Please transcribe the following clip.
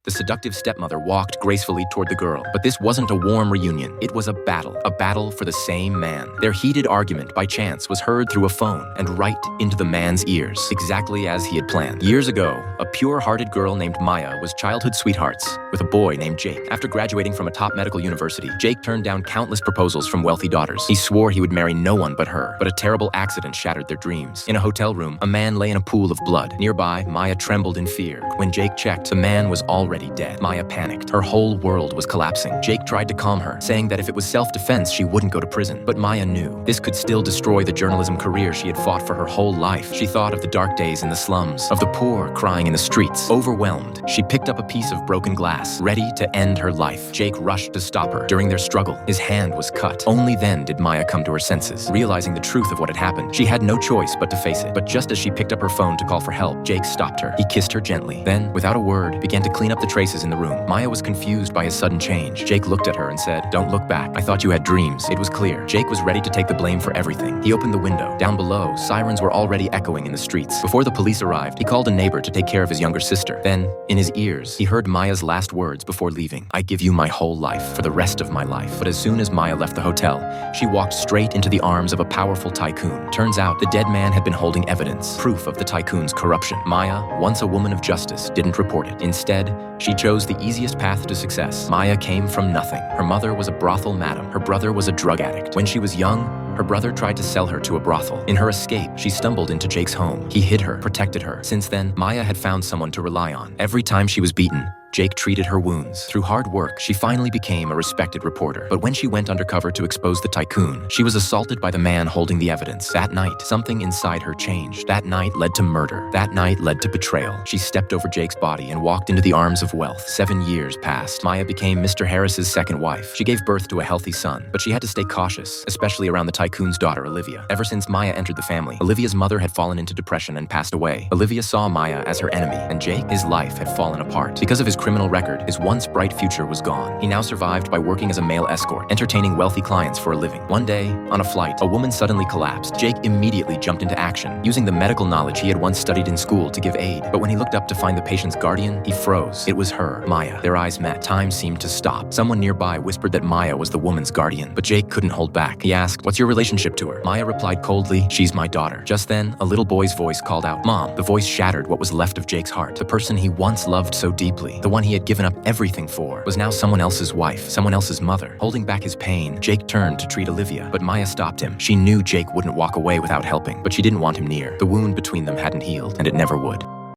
The seductive stepmother walked gracefully toward the girl, but this wasn't a warm reunion. It was a battle for the same man. Their heated argument by chance was heard through a phone and right into the man's ears, exactly as he had planned. Years ago, a pure-hearted girl named Maya was childhood sweethearts with a boy named Jake. After graduating from a top medical university, Jake turned down countless proposals from wealthy daughters. He swore he would marry no one but her, but a terrible accident shattered their dreams. In a hotel room, a man lay in a pool of blood. Nearby, Maya trembled in fear. When Jake checked, the man was already dead. Maya panicked. Her whole world was collapsing. Jake tried to calm her, saying that if it was self-defense, she wouldn't go to prison. But Maya knew this could still destroy the journalism career she had fought for her whole life. She thought of the dark days in the slums, of the poor crying in the streets. Overwhelmed, she picked up a piece of broken glass, ready to end her life. Jake rushed to stop her. During their struggle, his hand was cut. Only then did Maya come to her senses, realizing the truth of what had happened. She had no choice but to face it. But just as she picked up her phone to call for help, Jake stopped her. He kissed her gently, then, without a word, began to clean up the traces in the room. Maya was confused by his sudden change. Jake looked at her and said, "Don't look back. I thought you had dreams." It was clear. Jake was ready to take the blame for everything. He opened the window. Down below, sirens were already echoing in the streets. Before the police arrived, he called a neighbor to take care of his younger sister. Then, in his ears, he heard Maya's last words before leaving. "I give you my whole life, for the rest of my life." But as soon as Maya left the hotel, she walked straight into the arms of a powerful tycoon. Turns out, the dead man had been holding evidence, proof of the tycoon's corruption. Maya, once a woman of justice, didn't report it. Instead, she chose the easiest path to success. Maya came from nothing. Her mother was a brothel madam. Her brother was a drug addict. When she was young, her brother tried to sell her to a brothel. In her escape, she stumbled into Jake's home. He hid her, protected her. Since then, Maya had found someone to rely on. Every time she was beaten, Jake treated her wounds. Through hard work, she finally became a respected reporter. But when she went undercover to expose the tycoon, she was assaulted by the man holding the evidence. That night, something inside her changed. That night led to murder. That night led to betrayal. She stepped over Jake's body and walked into the arms of wealth. 7 years passed. Maya became Mr. Harris's second wife. She gave birth to a healthy son, but she had to stay cautious, especially around the tycoon's daughter, Olivia. Ever since Maya entered the family, Olivia's mother had fallen into depression and passed away. Olivia saw Maya as her enemy, and Jake, his life had fallen apart. Because of his criminal record, his once bright future was gone. He now survived by working as a male escort, entertaining wealthy clients for a living. One day, on a flight, a woman suddenly collapsed. Jake immediately jumped into action, using the medical knowledge he had once studied in school to give aid. But when he looked up to find the patient's guardian, he froze. It was her, Maya. Their eyes met. Time seemed to stop. Someone nearby whispered that Maya was the woman's guardian, but Jake couldn't hold back. He asked, "What's your relationship to her?" Maya replied coldly, "She's my daughter." Just then, a little boy's voice called out, "Mom." The voice shattered what was left of Jake's heart. The person he once loved so deeply, the one he had given up everything for, was now someone else's wife, someone else's mother. Holding back his pain, Jake turned to treat Olivia, but Maya stopped him. She knew Jake wouldn't walk away without helping, but she didn't want him near. The wound between them hadn't healed, and it never would.